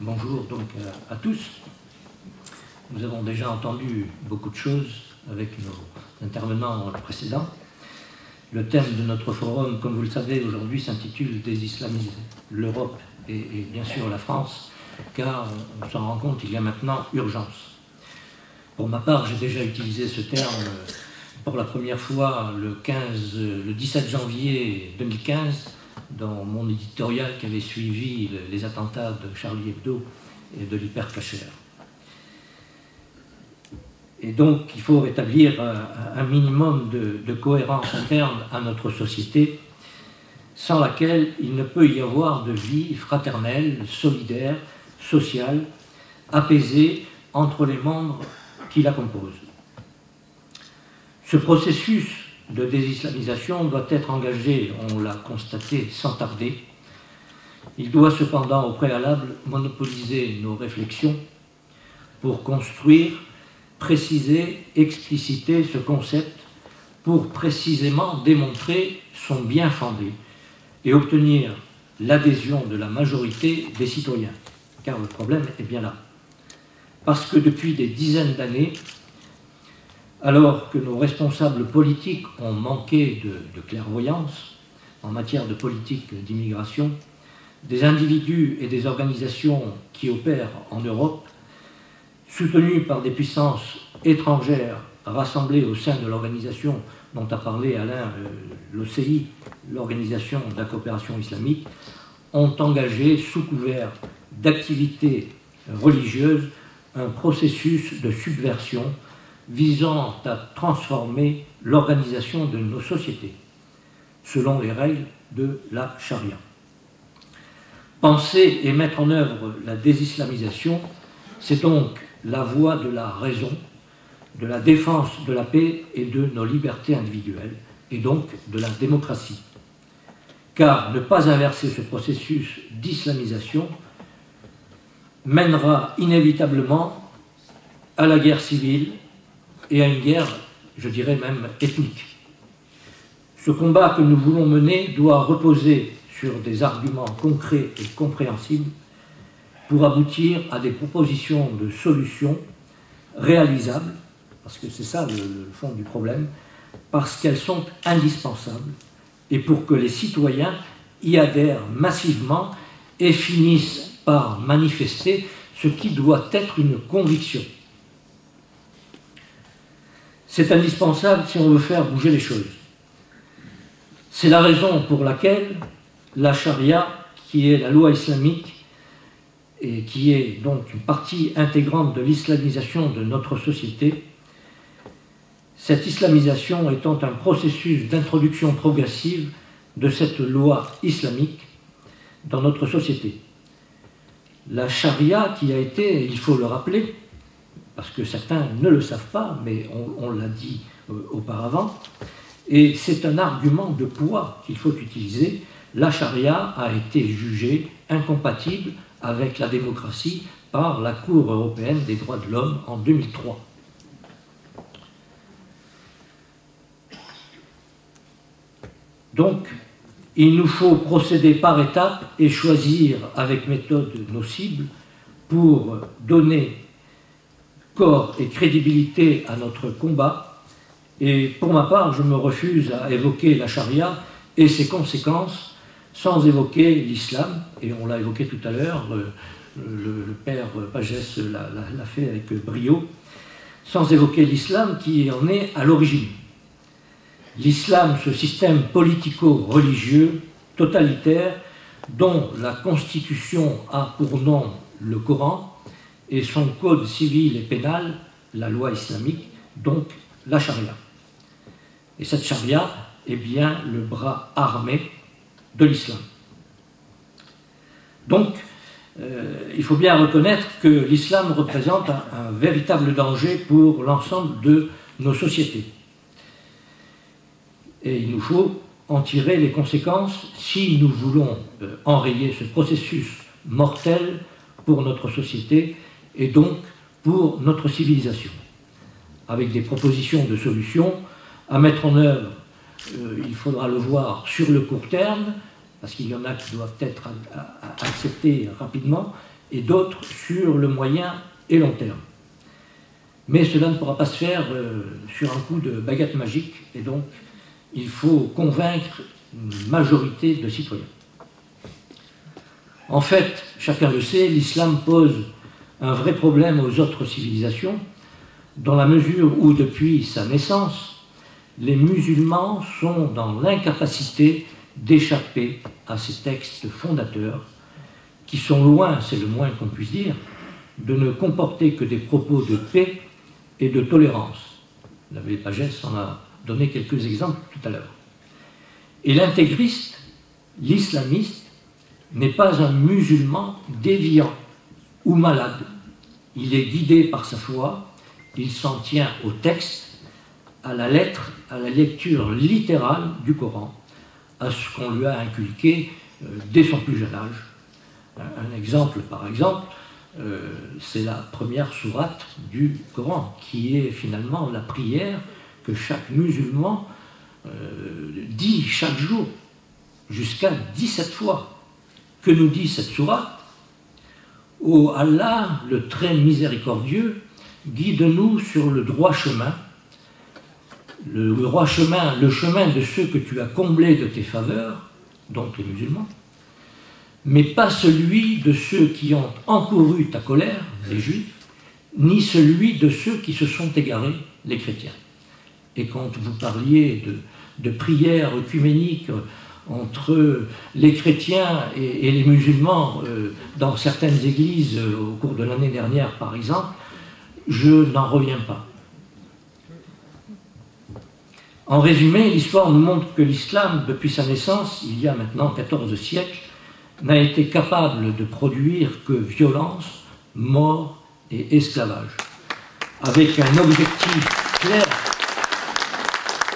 Bonjour donc à tous. Nous avons déjà entendu beaucoup de choses avec nos intervenants précédents. Le thème de notre forum, comme vous le savez, aujourd'hui s'intitule « Désislamiser l'Europe et bien sûr la France », car on s'en rend compte, il y a maintenant urgence. Pour ma part, j'ai déjà utilisé ce terme pour la première fois le 17 janvier 2015 dans mon éditorial qui avait suivi les attentats de Charlie Hebdo et de l'Hyper Cacher. Et donc, il faut rétablir un minimum de cohérence interne à notre société, sans laquelle il ne peut y avoir de vie fraternelle, solidaire, sociale, apaisée entre les membres qui la composent. Ce processus de désislamisation doit être engagé, on l'a constaté, sans tarder. Il doit cependant, au préalable, monopoliser nos réflexions pour construire, préciser, expliciter ce concept pour précisément démontrer son bien fondé et obtenir l'adhésion de la majorité des citoyens. Car le problème est bien là. Parce que depuis des dizaines d'années, alors que nos responsables politiques ont manqué de clairvoyance en matière de politique d'immigration, des individus et des organisations qui opèrent en Europe, soutenus par des puissances étrangères rassemblées au sein de l'organisation dont a parlé Alain, l'OCI, l'Organisation de la coopération islamique, ont engagé, sous couvert d'activités religieuses, un processus de subversion visant à transformer l'organisation de nos sociétés, selon les règles de la charia. Penser et mettre en œuvre la désislamisation, c'est donc la voie de la raison, de la défense de la paix et de nos libertés individuelles, et donc de la démocratie. Car ne pas inverser ce processus d'islamisation mènera inévitablement à la guerre civile et à une guerre, je dirais même, ethnique. Ce combat que nous voulons mener doit reposer sur des arguments concrets et compréhensibles pour aboutir à des propositions de solutions réalisables, parce que c'est ça le fond du problème, parce qu'elles sont indispensables et pour que les citoyens y adhèrent massivement et finissent par manifester ce qui doit être une conviction. C'est indispensable si on veut faire bouger les choses. C'est la raison pour laquelle la charia, qui est la loi islamique et qui est donc une partie intégrante de l'islamisation de notre société, cette islamisation étant un processus d'introduction progressive de cette loi islamique dans notre société. La charia qui a été, il faut le rappeler, parce que certains ne le savent pas, mais on l'a dit auparavant, et c'est un argument de poids qu'il faut utiliser. La charia a été jugée incompatible avec la démocratie par la Cour européenne des droits de l'homme en 2003. Donc, il nous faut procéder par étapes et choisir avec méthode nos cibles pour donner corps et crédibilité à notre combat. Et pour ma part, je me refuse à évoquer la charia et ses conséquences sans évoquer l'islam, et on l'a évoqué tout à l'heure, le père Pagès l'a fait avec brio, sans évoquer l'islam qui en est à l'origine. L'islam, ce système politico-religieux, totalitaire, dont la Constitution a pour nom le Coran, et son code civil et pénal, la loi islamique, donc la charia. Et cette charia est bien le bras armé de l'islam. Donc, il faut bien reconnaître que l'islam représente un véritable danger pour l'ensemble de nos sociétés. Et il nous faut en tirer les conséquences si nous voulons enrayer ce processus mortel pour notre société et donc pour notre civilisation, avec des propositions de solutions à mettre en œuvre. Il faudra le voir sur le court terme, parce qu'il y en a qui doivent être acceptés rapidement, et d'autres sur le moyen et long terme. Mais cela ne pourra pas se faire sur un coup de baguette magique, et donc il faut convaincre une majorité de citoyens. En fait, chacun le sait, l'islam pose un vrai problème aux autres civilisations, dans la mesure où, depuis sa naissance, les musulmans sont dans l'incapacité d'échapper à ces textes fondateurs, qui sont loin, c'est le moins qu'on puisse dire, de ne comporter que des propos de paix et de tolérance. L'abbé Pagès en a donné quelques exemples tout à l'heure. Et l'intégriste, l'islamiste, n'est pas un musulman déviant ou malade. Il est guidé par sa foi, il s'en tient au texte, à la lettre, à la lecture littérale du Coran, à ce qu'on lui a inculqué dès son plus jeune âge. Un exemple, par exemple, c'est la première sourate du Coran, qui est finalement la prière que chaque musulman dit chaque jour, jusqu'à 17 fois. Que nous dit cette sourate? Ô Allah, le très miséricordieux, guide-nous sur le droit chemin, le droit chemin, le chemin de ceux que tu as comblés de tes faveurs, donc les musulmans, mais pas celui de ceux qui ont encouru ta colère, les juifs, ni celui de ceux qui se sont égarés, les chrétiens. Et quand vous parliez de prières œcuméniques entre les chrétiens et les musulmans dans certaines églises au cours de l'année dernière, par exemple, je n'en reviens pas. En résumé, l'histoire nous montre que l'islam, depuis sa naissance, il y a maintenant 14 siècles, n'a été capable de produire que violence, mort et esclavage, avec un objectif clair,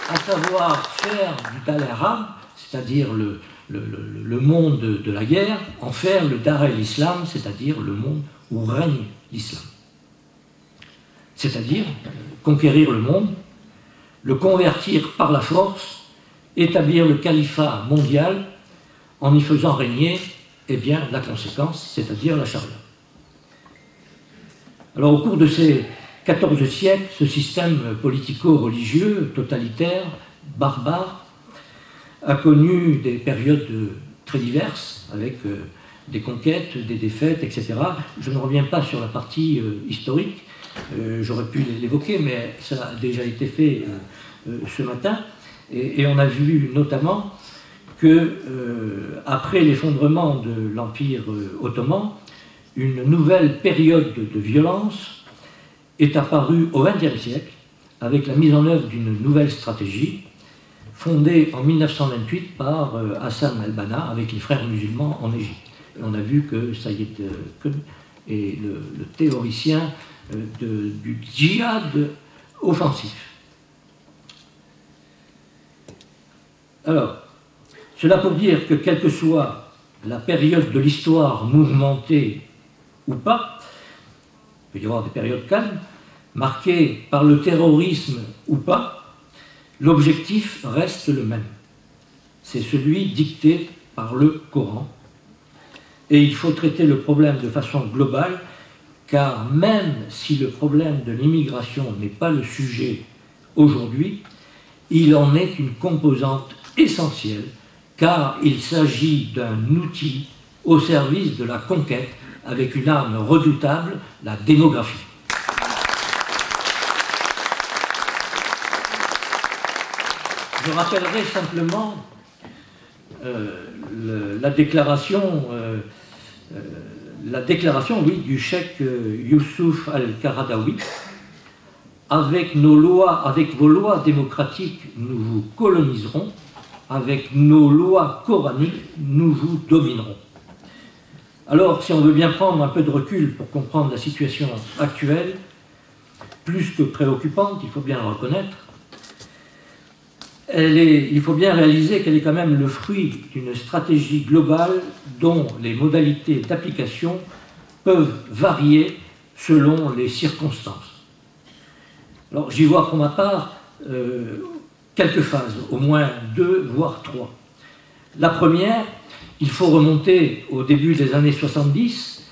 à savoir faire du Dar el-Harb, c'est-à-dire le monde de la guerre, en faire le Dar el-Islam, c'est-à-dire le monde où règne l'islam. C'est-à-dire conquérir le monde, le convertir par la force, établir le califat mondial en y faisant régner, eh bien, la conséquence, c'est-à-dire la charia. Alors, au cours de ces 14 siècles, ce système politico-religieux, totalitaire, barbare, a connu des périodes très diverses, avec des conquêtes, des défaites, etc. Je ne reviens pas sur la partie historique, j'aurais pu l'évoquer, mais ça a déjà été fait ce matin, et on a vu notamment que, après l'effondrement de l'Empire ottoman, une nouvelle période de violence est apparue au XXe siècle, avec la mise en œuvre d'une nouvelle stratégie, fondée en 1928 par Hassan al-Banna avec les frères musulmans en Égypte. Et on a vu que Saïd Qutb est le théoricien du djihad offensif. Alors, cela pour dire que quelle que soit la période de l'histoire mouvementée ou pas, il peut y avoir des périodes calmes, marquées par le terrorisme ou pas, l'objectif reste le même. C'est celui dicté par le Coran. Et il faut traiter le problème de façon globale, car même si le problème de l'immigration n'est pas le sujet aujourd'hui, il en est une composante essentielle, car il s'agit d'un outil au service de la conquête avec une arme redoutable, la démographie. Je rappellerai simplement la déclaration du cheikh Youssouf al-Qaradawi. Avec nos lois, avec vos lois démocratiques, nous vous coloniserons. Avec nos lois coraniques, nous vous dominerons. Alors, si on veut bien prendre un peu de recul pour comprendre la situation actuelle, plus que préoccupante, il faut bien le reconnaître, il faut bien réaliser qu'elle est quand même le fruit d'une stratégie globale dont les modalités d'application peuvent varier selon les circonstances. Alors, j'y vois pour ma part quelques phases, au moins 2, voire 3. La première, il faut remonter au début des années 70,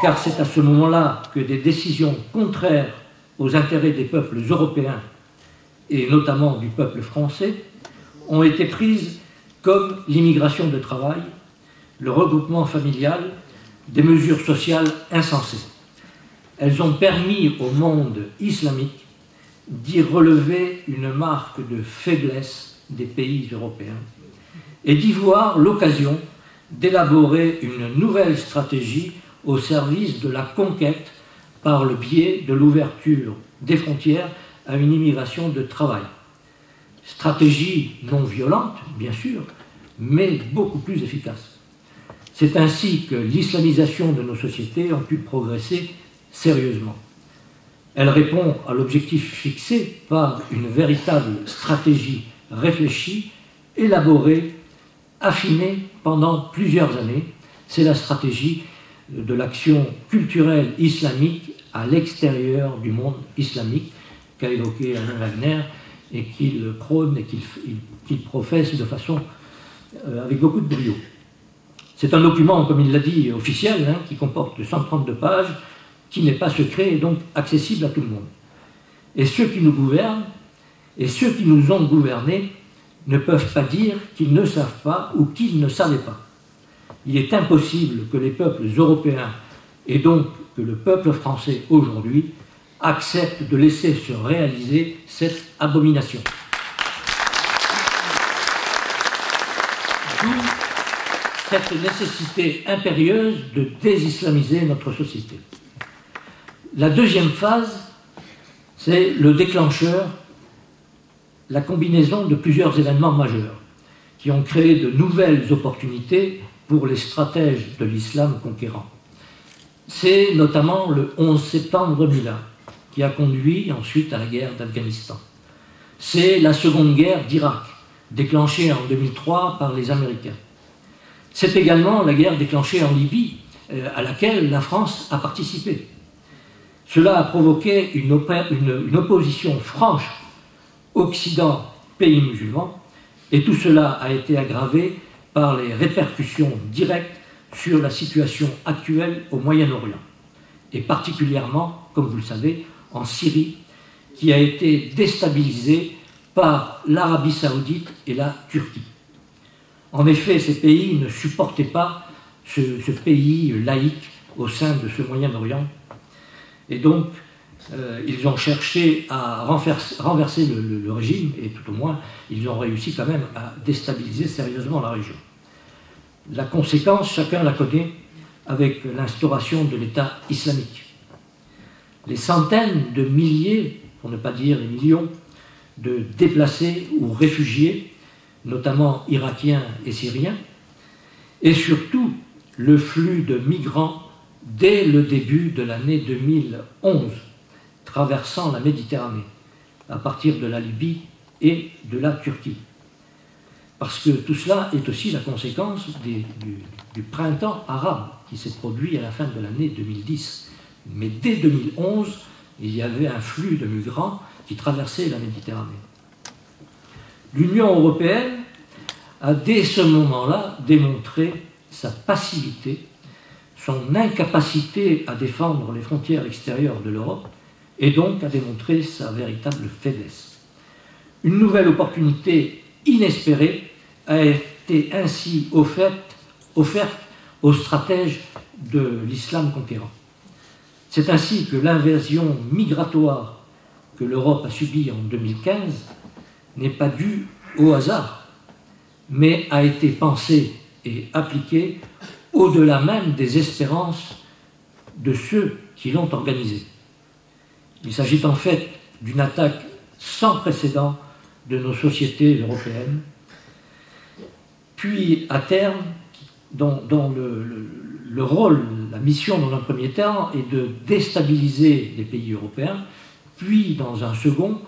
car c'est à ce moment-là que des décisions contraires aux intérêts des peuples européens, et notamment du peuple français, ont été prises comme l'immigration de travail, le regroupement familial, des mesures sociales insensées. Elles ont permis au monde islamique d'y relever une marque de faiblesse des pays européens et d'y voir l'occasion d'élaborer une nouvelle stratégie au service de la conquête par le biais de l'ouverture des frontières à une immigration de travail. Stratégie non violente, bien sûr, mais beaucoup plus efficace. C'est ainsi que l'islamisation de nos sociétés a pu progresser sérieusement. Elle répond à l'objectif fixé par une véritable stratégie réfléchie, élaborée, affinée pendant plusieurs années. C'est la stratégie de l'action culturelle islamique à l'extérieur du monde islamique qu'a évoqué Alain Wagner et qu'il prône et qu'il professe de façon avec beaucoup de brio. C'est un document, comme il l'a dit, officiel, qui comporte 132 pages, qui n'est pas secret et donc accessible à tout le monde. Et ceux qui nous gouvernent et ceux qui nous ont gouvernés ne peuvent pas dire qu'ils ne savent pas ou qu'ils ne savaient pas. Il est impossible que les peuples européens et donc que le peuple français aujourd'hui acceptent de laisser se réaliser cette abomination. D'où cette nécessité impérieuse de désislamiser notre société. La deuxième phase, c'est le déclencheur, la combinaison de plusieurs événements majeurs qui ont créé de nouvelles opportunités pour les stratèges de l'islam conquérant. C'est notamment le 11 septembre 2001 qui a conduit ensuite à la guerre d'Afghanistan. C'est la seconde guerre d'Irak, déclenchée en 2003 par les Américains. C'est également la guerre déclenchée en Libye, à laquelle la France a participé. Cela a provoqué une opposition franche Occident, pays musulmans, et tout cela a été aggravé par les répercussions directes sur la situation actuelle au Moyen-Orient, et particulièrement, comme vous le savez, en Syrie, qui a été déstabilisée par l'Arabie saoudite et la Turquie. En effet, ces pays ne supportaient pas ce pays laïque au sein de ce Moyen-Orient, et donc ils ont cherché à renverser le régime, et tout au moins, ils ont réussi quand même à déstabiliser sérieusement la région. La conséquence, chacun la connaît, avec l'instauration de l'État islamique. Les centaines de milliers, pour ne pas dire les millions, de déplacés ou réfugiés, notamment irakiens et syriens, et surtout le flux de migrants dès le début de l'année 2011, traversant la Méditerranée, à partir de la Libye et de la Turquie. Parce que tout cela est aussi la conséquence du printemps arabe qui s'est produit à la fin de l'année 2010. Mais dès 2011, il y avait un flux de migrants qui traversaient la Méditerranée. L'Union européenne a dès ce moment-là démontré sa passivité, son incapacité à défendre les frontières extérieures de l'Europe et donc à démontrer sa véritable faiblesse. Une nouvelle opportunité inespérée a été ainsi offerte aux stratèges de l'islam conquérant. C'est ainsi que l'invasion migratoire que l'Europe a subie en 2015 n'est pas due au hasard, mais a été pensée et appliquée au-delà même des espérances de ceux qui l'ont organisée. Il s'agit en fait d'une attaque sans précédent de nos sociétés européennes, puis à terme, dont le rôle, la mission dans un premier temps est de déstabiliser les pays européens, puis dans un second,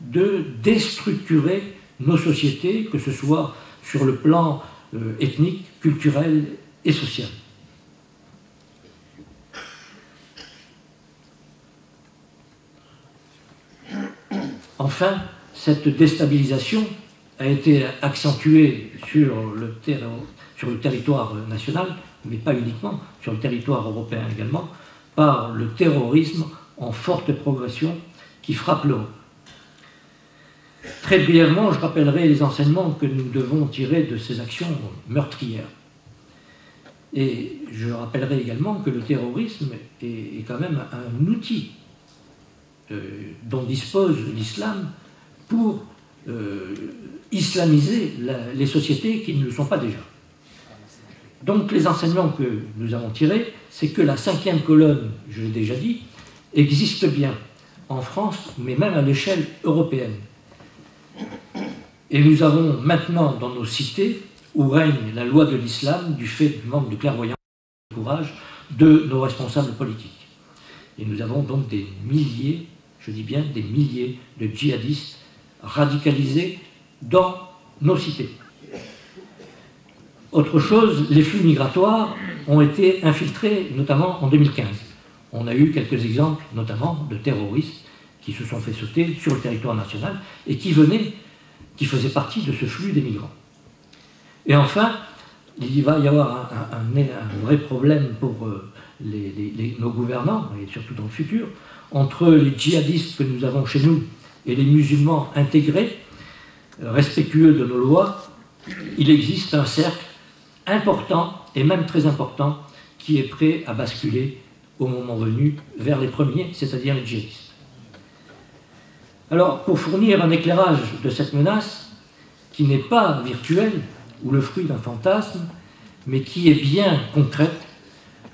de déstructurer nos sociétés, que ce soit sur le plan ethnique, culturel et social. Enfin, cette déstabilisation a été accentuée sur le territoire national mais pas uniquement, sur le territoire européen également, par le terrorisme en forte progression qui frappe l'Europe. Très brièvement, je rappellerai les enseignements que nous devons tirer de ces actions meurtrières. Et je rappellerai également que le terrorisme est quand même un outil dont dispose l'islam pour islamiser les sociétés qui ne le sont pas déjà. Donc les enseignements que nous avons tirés, c'est que la 5e colonne, je l'ai déjà dit, existe bien en France, mais même à l'échelle européenne. Et nous avons maintenant dans nos cités, où règne la loi de l'islam, du fait du manque de clairvoyance et de courage de nos responsables politiques. Et nous avons donc des milliers, je dis bien des milliers de djihadistes radicalisés dans nos cités. Autre chose, les flux migratoires ont été infiltrés, notamment en 2015. On a eu quelques exemples, notamment de terroristes qui se sont fait sauter sur le territoire national et qui faisaient partie de ce flux des migrants. Et enfin, il va y avoir un vrai problème pour nos gouvernants, et surtout dans le futur, entre les djihadistes que nous avons chez nous et les musulmans intégrés, respectueux de nos lois. Il existe un cercle important, et même très important, qui est prêt à basculer au moment venu vers les premiers, c'est-à-dire les djihadistes. Alors, pour fournir un éclairage de cette menace, qui n'est pas virtuelle, ou le fruit d'un fantasme, mais qui est bien concrète,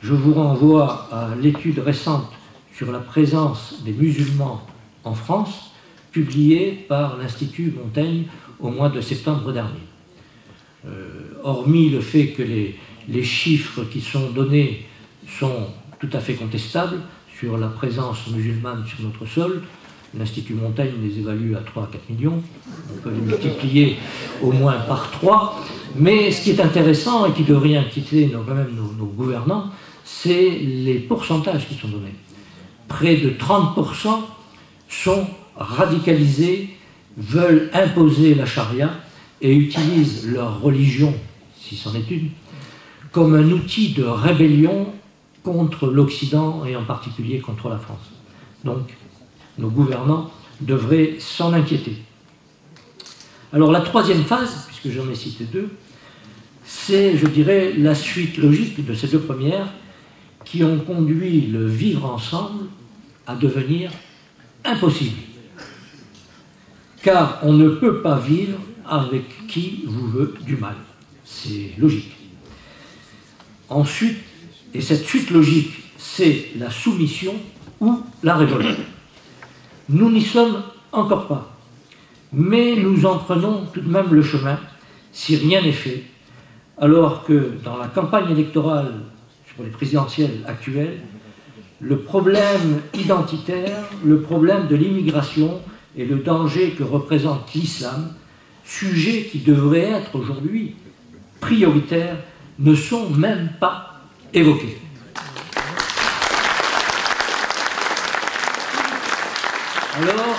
je vous renvoie à l'étude récente sur la présence des musulmans en France, publiée par l'Institut Montaigne au mois de septembre dernier. Hormis le fait que les chiffres qui sont donnés sont tout à fait contestables sur la présence musulmane sur notre sol, l'Institut Montaigne les évalue à 3 à 4 millions, on peut les multiplier au moins par 3, mais ce qui est intéressant et qui devrait inquiéter quand même nos gouvernants, c'est les pourcentages qui sont donnés. Près de 30% sont radicalisés, veulent imposer la charia et utilisent leur religion, si c'en est une, comme un outil de rébellion contre l'Occident et en particulier contre la France. Donc, nos gouvernants devraient s'en inquiéter. Alors la troisième phase, puisque j'en ai cité deux, c'est, je dirais, la suite logique de ces deux premières qui ont conduit le vivre ensemble à devenir impossible. Car on ne peut pas vivre avec qui vous veut du mal. C'est logique. Ensuite, et cette suite logique, c'est la soumission ou la révolte. Nous n'y sommes encore pas, mais nous en prenons tout de même le chemin si rien n'est fait, alors que dans la campagne électorale sur les présidentielles actuelles, le problème identitaire, le problème de l'immigration et le danger que représente l'islam, sujets qui devraient être aujourd'hui prioritaires, ne sont même pas évoqués. Alors,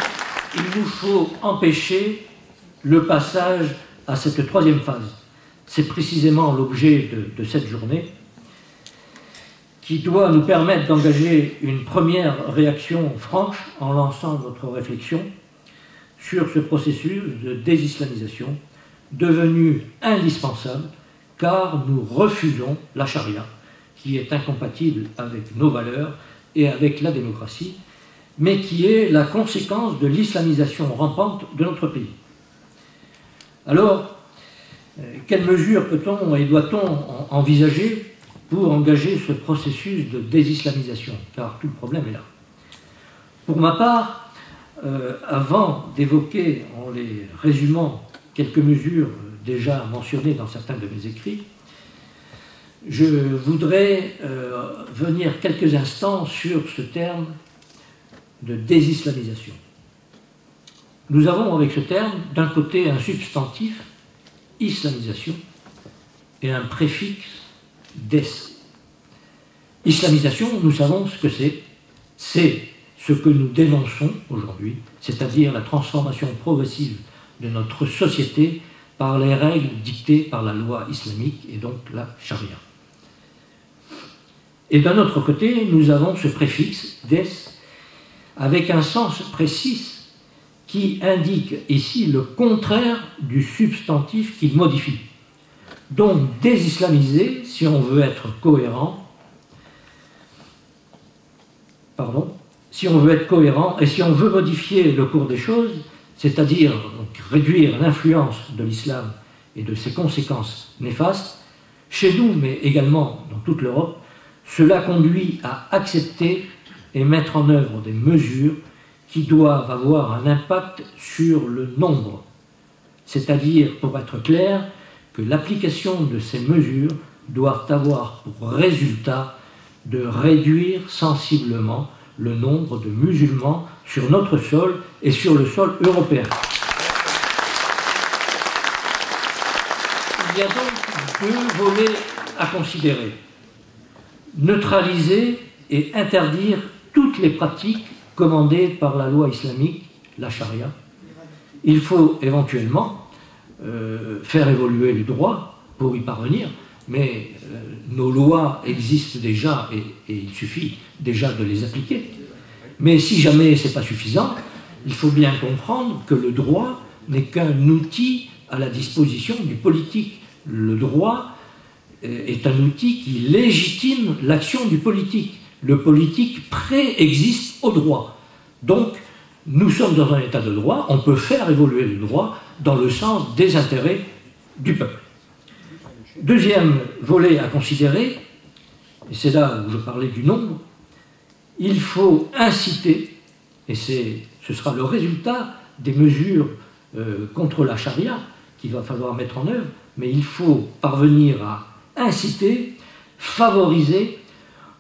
il nous faut empêcher le passage à cette troisième phase. C'est précisément l'objet de cette journée qui doit nous permettre d'engager une première réaction franche en lançant notre réflexion sur ce processus de désislamisation devenu indispensable car nous refusons la charia qui est incompatible avec nos valeurs et avec la démocratie, mais qui est la conséquence de l'islamisation rampante de notre pays. Alors, quelles mesures peut-on et doit-on envisager pour engager ce processus de désislamisation? Car tout le problème est là. Pour ma part, avant d'évoquer, en les résumant, quelques mesures déjà mentionnées dans certains de mes écrits, je voudrais venir quelques instants sur ce terme de désislamisation. Nous avons avec ce terme, d'un côté, un substantif, islamisation, et un préfixe, des. Islamisation, nous savons ce que c'est. C'est ce que nous dénonçons aujourd'hui, c'est-à-dire la transformation progressive de notre société par les règles dictées par la loi islamique et donc la charia. Et d'un autre côté, nous avons ce préfixe des avec un sens précis qui indique ici le contraire du substantif qu'il modifie. Donc désislamiser, si on veut être cohérent, si on veut être cohérent et si on veut modifier le cours des choses, c'est-à-dire réduire l'influence de l'islam et de ses conséquences néfastes, chez nous, mais également dans toute l'Europe, cela conduit à accepter et mettre en œuvre des mesures qui doivent avoir un impact sur le nombre. C'est-à-dire, pour être clair, que l'application de ces mesures doivent avoir pour résultat de réduire sensiblement le nombre de musulmans sur notre sol et sur le sol européen. Il y a donc deux volets à considérer. Neutraliser et interdire toutes les pratiques commandées par la loi islamique, la charia. Il faut éventuellement faire évoluer le droit pour y parvenir, mais nos lois existent déjà et il suffit déjà de les appliquer. Mais si jamais ce n'est pas suffisant, il faut bien comprendre que le droit n'est qu'un outil à la disposition du politique. Le droit est un outil qui légitime l'action du politique. Le politique préexiste au droit. Donc, nous sommes dans un état de droit, on peut faire évoluer le droit dans le sens des intérêts du peuple. Deuxième volet à considérer, et c'est là où je parlais du nombre, il faut inciter, et ce sera le résultat des mesures contre la charia qu'il va falloir mettre en œuvre, mais il faut parvenir à inciter, favoriser,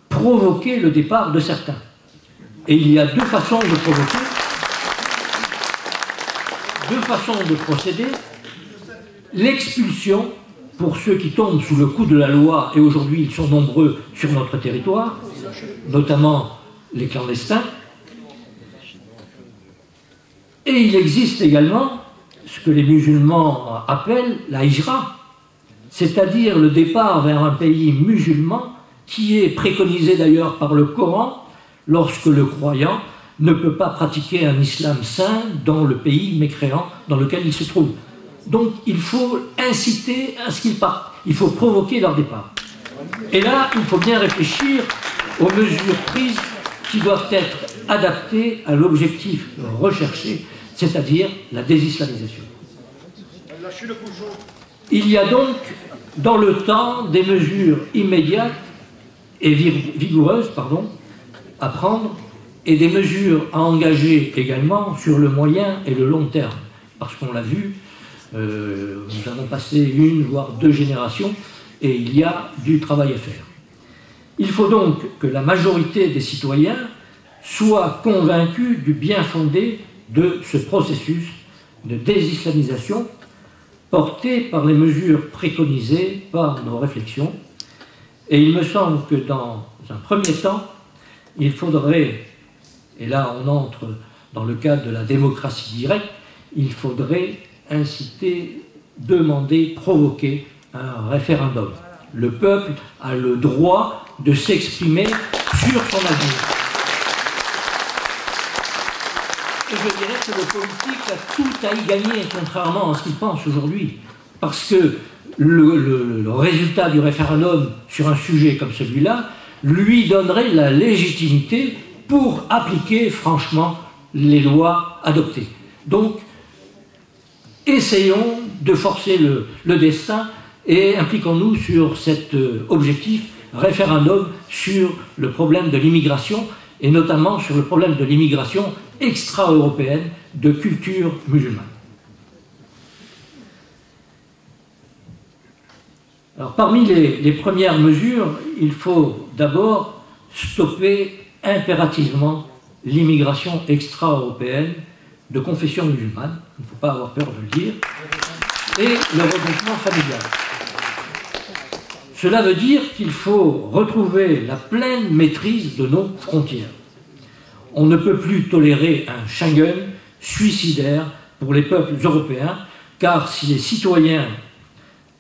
provoquer le départ de certains. Et il y a deux façons de provoquer, deux façons de procéder. L'expulsion, pour ceux qui tombent sous le coup de la loi, et aujourd'hui ils sont nombreux sur notre territoire, notamment les clandestins. Et il existe également ce que les musulmans appellent la hijra, c'est-à-dire le départ vers un pays musulman qui est préconisé d'ailleurs par le Coran lorsque le croyant ne peut pas pratiquer un islam saint dans le pays mécréant dans lequel il se trouve. Donc il faut inciter à ce qu'ils partent, il faut provoquer leur départ. Et là, il faut bien réfléchir aux mesures prises qui doivent être adaptées à l'objectif recherché, c'est-à-dire la désislamisation. Il y a donc dans le temps des mesures immédiates et vigoureuses à prendre et des mesures à engager également sur le moyen et le long terme. Parce qu'on l'a vu, nous avons passé une voire deux générations et il y a du travail à faire. Il faut donc que la majorité des citoyens soient convaincus du bien fondé de ce processus de désislamisation porté par les mesures préconisées par nos réflexions. Et il me semble que dans un premier temps, il faudrait, et là on entre dans le cadre de la démocratie directe, il faudrait inciter, demander, provoquer un référendum. Le peuple a le droit de s'exprimer sur son avenir. Et je dirais que le politique a tout à y gagner, contrairement à ce qu'il pense aujourd'hui. Parce que le résultat du référendum sur un sujet comme celui-là lui donnerait la légitimité pour appliquer franchement les lois adoptées. Donc, essayons de forcer le destin et impliquons-nous sur cet objectif référendum sur le problème de l'immigration et notamment sur le problème de l'immigration extra-européenne de culture musulmane. Alors, parmi les premières mesures, il faut d'abord stopper impérativement l'immigration extra-européenne de confession musulmane, il ne faut pas avoir peur de le dire, et le regroupement familial. Cela veut dire qu'il faut retrouver la pleine maîtrise de nos frontières. On ne peut plus tolérer un Schengen suicidaire pour les peuples européens, car si les citoyens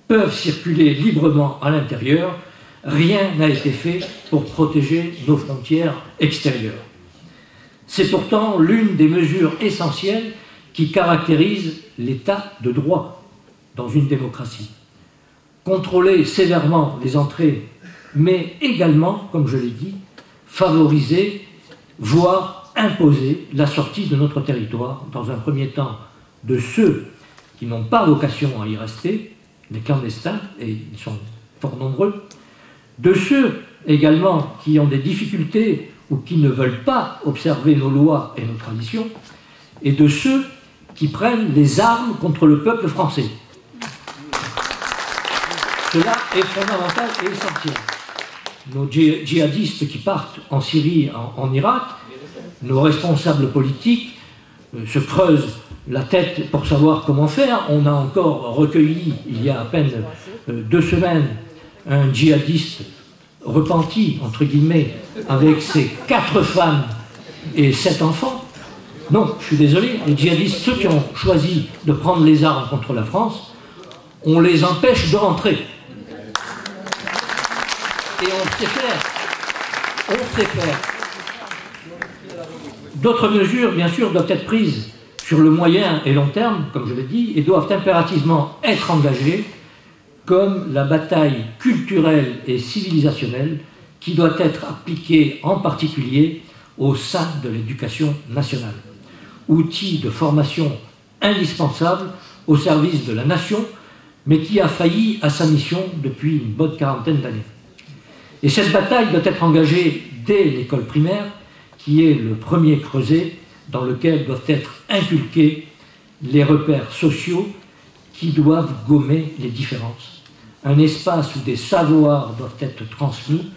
peuvent circuler librement à l'intérieur, rien n'a été fait pour protéger nos frontières extérieures. C'est pourtant l'une des mesures essentielles qui caractérise l'état de droit dans une démocratie. Contrôler sévèrement les entrées, mais également, comme je l'ai dit, favoriser, voire imposer la sortie de notre territoire, dans un premier temps de ceux qui n'ont pas vocation à y rester, les clandestins, et ils sont fort nombreux, de ceux également qui ont des difficultés ou qui ne veulent pas observer nos lois et nos traditions, et de ceux qui prennent les armes contre le peuple français. Cela est fondamental et essentiel. Nos djihadistes qui partent en Syrie, en Irak, nos responsables politiques se creusent la tête pour savoir comment faire. On a encore recueilli, il y a à peine 2 semaines, un djihadiste repenti, entre guillemets, avec ses 4 femmes et 7 enfants. Non, je suis désolé, les djihadistes, ceux qui ont choisi de prendre les armes contre la France, on les empêche de rentrer. Et on sait faire. On sait faire. D'autres mesures, bien sûr, doivent être prises sur le moyen et long terme, comme je l'ai dit, et doivent impérativement être engagées, comme la bataille culturelle et civilisationnelle qui doit être appliquée en particulier au sein de l'éducation nationale. Outil de formation indispensable au service de la nation, mais qui a failli à sa mission depuis une bonne quarantaine d'années. Et cette bataille doit être engagée dès l'école primaire, qui est le premier creuset dans lequel doivent être inculqués les repères sociaux qui doivent gommer les différences. Un espace où des savoirs doivent être transmis,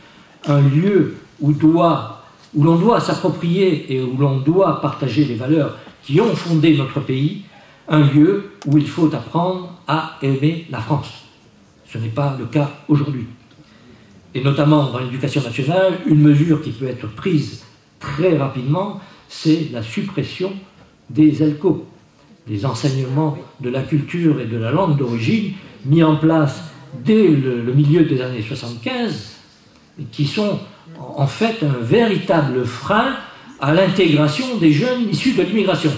un lieu où l'on doit s'approprier et où l'on doit partager les valeurs qui ont fondé notre pays, un lieu où il faut apprendre à aimer la France. Ce n'est pas le cas aujourd'hui. Et notamment dans l'éducation nationale, une mesure qui peut être prise très rapidement, c'est la suppression des ELCO, des enseignements de la culture et de la langue d'origine, mis en place dès le milieu des années 75, qui sont en fait un véritable frein à l'intégration des jeunes issus de l'immigration.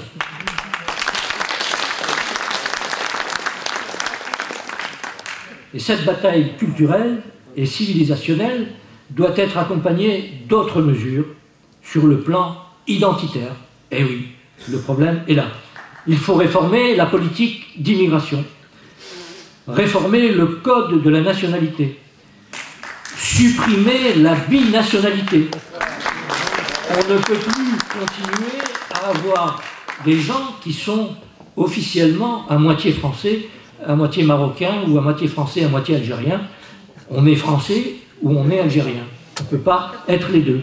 Et cette bataille culturelle et civilisationnelle doit être accompagnée d'autres mesures sur le plan identitaire. Eh oui, le problème est là. Il faut réformer la politique d'immigration, réformer le code de la nationalité, supprimer la binationalité. On ne peut plus continuer à avoir des gens qui sont officiellement à moitié français, à moitié marocain, ou à moitié français, à moitié algérien. On est français ou on est algérien. On ne peut pas être les deux.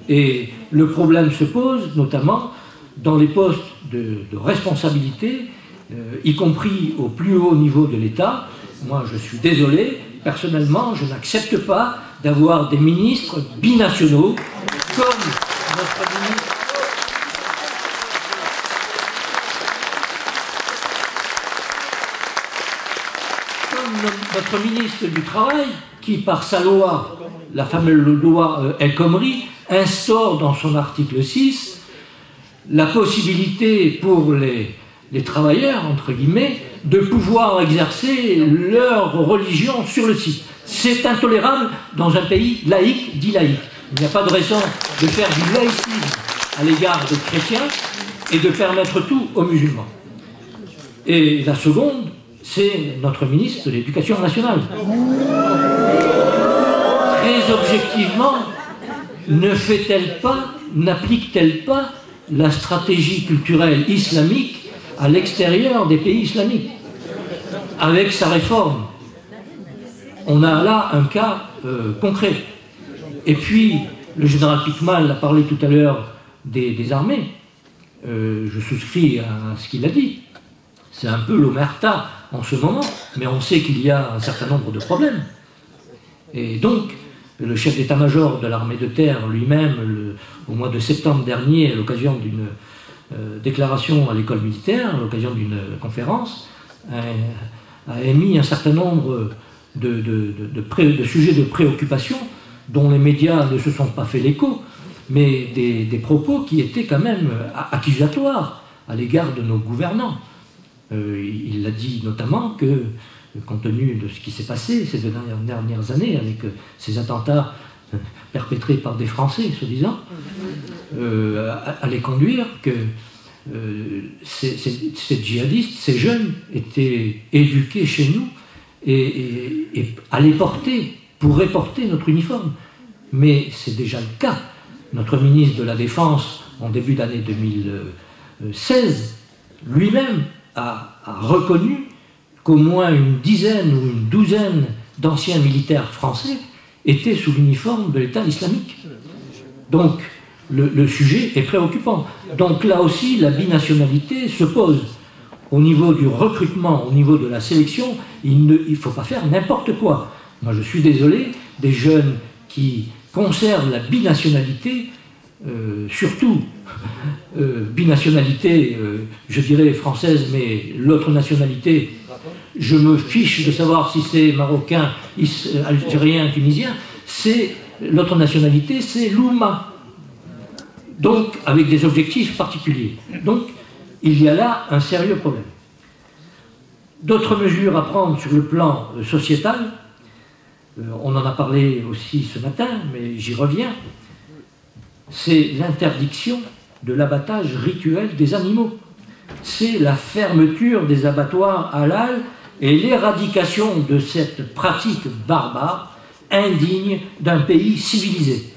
Et le problème se pose notamment dans les postes de responsabilité, y compris au plus haut niveau de l'État. Moi, je suis désolé, personnellement, je n'accepte pas d'avoir des ministres binationaux comme notre ministre. Comme notre ministre du Travail, qui par sa loi, la fameuse loi El Khomri, instaure dans son article 6 la possibilité pour les travailleurs, entre guillemets, de pouvoir exercer leur religion sur le site. C'est intolérable dans un pays laïque, dit laïque. Il n'y a pas de raison de faire du laïcisme à l'égard des chrétiens et de permettre tout aux musulmans. Et la seconde, c'est notre ministre de l'Éducation nationale. Très objectivement, ne fait-elle pas, n'applique-t-elle pas la stratégie culturelle islamique à l'extérieur des pays islamiques? Avec sa réforme, on a là un cas concret. Et puis, le général Pickmal a parlé tout à l'heure des armées. Je souscris à ce qu'il a dit. C'est un peu l'omerta en ce moment, mais on sait qu'il y a un certain nombre de problèmes. Et donc, le chef d'état-major de l'armée de terre lui-même, au mois de septembre dernier, à l'occasion d'une déclaration à l'école militaire, à l'occasion d'une conférence, a émis un certain nombre de sujets de préoccupation dont les médias ne se sont pas fait l'écho, mais des propos qui étaient quand même accusatoires à l'égard de nos gouvernants. Il a dit notamment que, compte tenu de ce qui s'est passé ces dernières années avec ces attentats perpétrés par des Français, soi-disant, allait conduire que ces djihadistes, ces jeunes, étaient éduqués chez nous et allaient pourraient porter notre uniforme. Mais c'est déjà le cas. Notre ministre de la Défense, en début d'année 2016, lui-même a reconnu qu'au moins une dizaine ou une douzaine d'anciens militaires français étaient sous l'uniforme de l'État islamique. Donc, le sujet est préoccupant. Donc là aussi, la binationalité se pose. Au niveau du recrutement, au niveau de la sélection, il ne faut pas faire n'importe quoi. Moi, je suis désolé, des jeunes qui conservent la binationalité, surtout binationalité, je dirais française, mais l'autre nationalité, je me fiche de savoir si c'est marocain, algérien, tunisien, l'autre nationalité, c'est l'Oumma. Donc, avec des objectifs particuliers. Donc, il y a là un sérieux problème. D'autres mesures à prendre sur le plan sociétal, on en a parlé aussi ce matin, mais j'y reviens, c'est l'interdiction de l'abattage rituel des animaux. C'est la fermeture des abattoirs halal et l'éradication de cette pratique barbare, indigne d'un pays civilisé.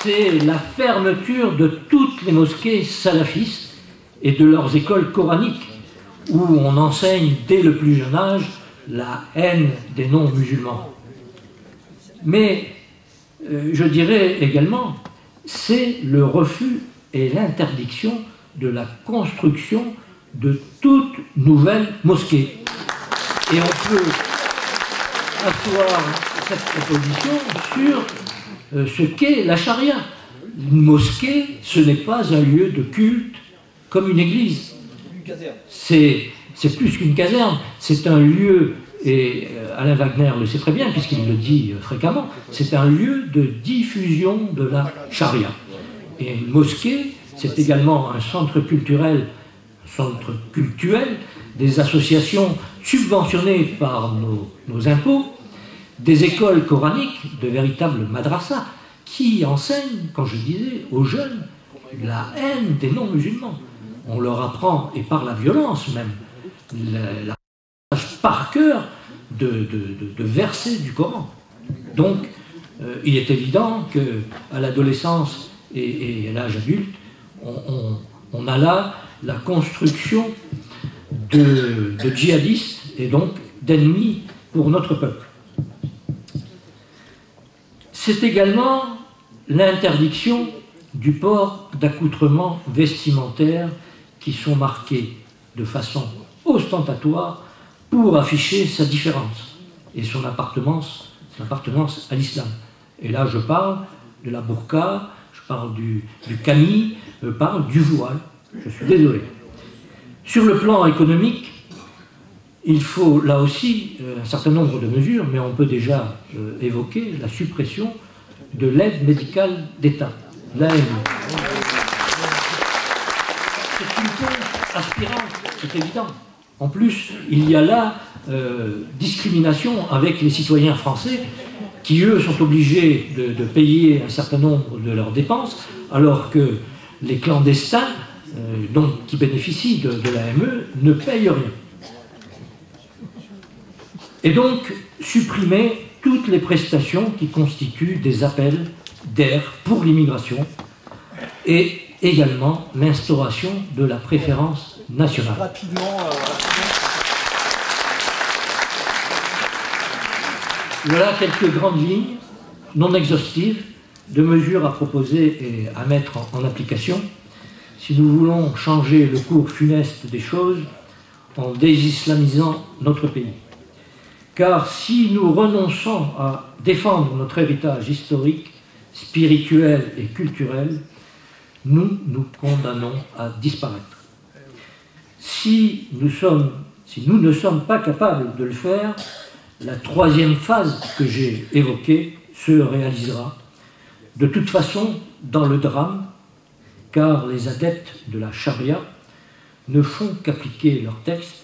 C'est la fermeture de toutes les mosquées salafistes et de leurs écoles coraniques, où on enseigne dès le plus jeune âge la haine des non-musulmans. Mais, je dirais également, c'est le refus et l'interdiction de la construction de toute nouvelle mosquée. Et on peut asseoir cette proposition sur ce qu'est la charia. Une mosquée, ce n'est pas un lieu de culte comme une église. C'est plus qu'une caserne, c'est un lieu, et Alain Wagner le sait très bien puisqu'il le dit fréquemment, c'est un lieu de diffusion de la charia. Et une mosquée, c'est également un centre culturel, des associations subventionnées par nos impôts, des écoles coraniques, de véritables madrasas, qui enseignent, quand je disais, aux jeunes, la haine des non-musulmans. On leur apprend, et par la violence même, par cœur de versets du Coran. Donc, il est évident qu'à l'adolescence et à l'âge adulte, on a là la construction de djihadistes et donc d'ennemis pour notre peuple. C'est également l'interdiction du port d'accoutrements vestimentaires qui sont marqués de façon ostentatoire pour afficher sa différence et son appartenance à l'islam. Et là, je parle de la burqa, je parle du qamis, je parle du voile. Je suis désolé. Sur le plan économique, il faut là aussi un certain nombre de mesures, mais on peut déjà évoquer la suppression de l'aide médicale d'État, l'AME. C'est une cause aspirante, c'est évident. En plus, il y a là discrimination avec les citoyens français qui, eux, sont obligés de payer un certain nombre de leurs dépenses, alors que les clandestins, qui bénéficient de l'AME, ne payent rien. Et donc, supprimer toutes les prestations qui constituent des appels d'air pour l'immigration et également l'instauration de la préférence nationale. Voilà quelques grandes lignes, non exhaustives, de mesures à proposer et à mettre en application si nous voulons changer le cours funeste des choses en désislamisant notre pays. Car si nous renonçons à défendre notre héritage historique, spirituel et culturel, nous nous condamnons à disparaître. Si nous ne sommes pas capables de le faire, la troisième phase que j'ai évoquée se réalisera. De toute façon, dans le drame, car les adeptes de la charia ne font qu'appliquer leurs textes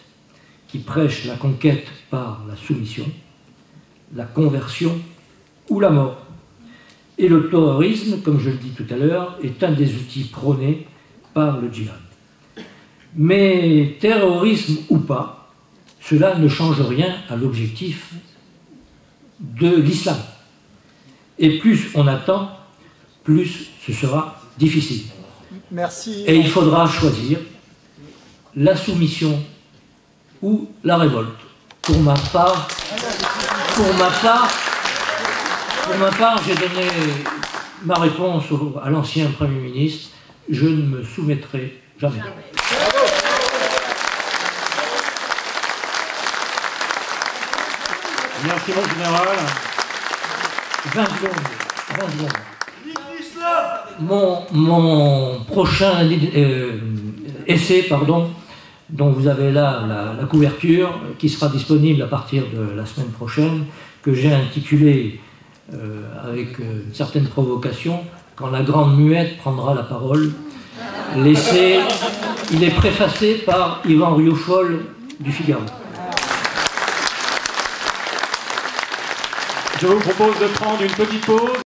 qui prêchent la conquête par la soumission, la conversion ou la mort. Et le terrorisme, comme je le dis tout à l'heure, est un des outils prônés par le djihad. Mais terrorisme ou pas, cela ne change rien à l'objectif de l'islam. Et plus on attend, plus ce sera difficile. Merci. Et il faudra choisir la soumission ou la révolte. Pour ma part, j'ai donné ma réponse à l'ancien Premier ministre. Je ne me soumettrai jamais. Merci, mon général. 20 secondes. Mon prochain essai, dont vous avez là la couverture, qui sera disponible à partir de la semaine prochaine, que j'ai intitulé, avec une certaine provocation, « Quand la grande muette prendra la parole ». L'essai, il est préfacé par Yvan Rioufol du Figaro. Je vous propose de prendre une petite pause.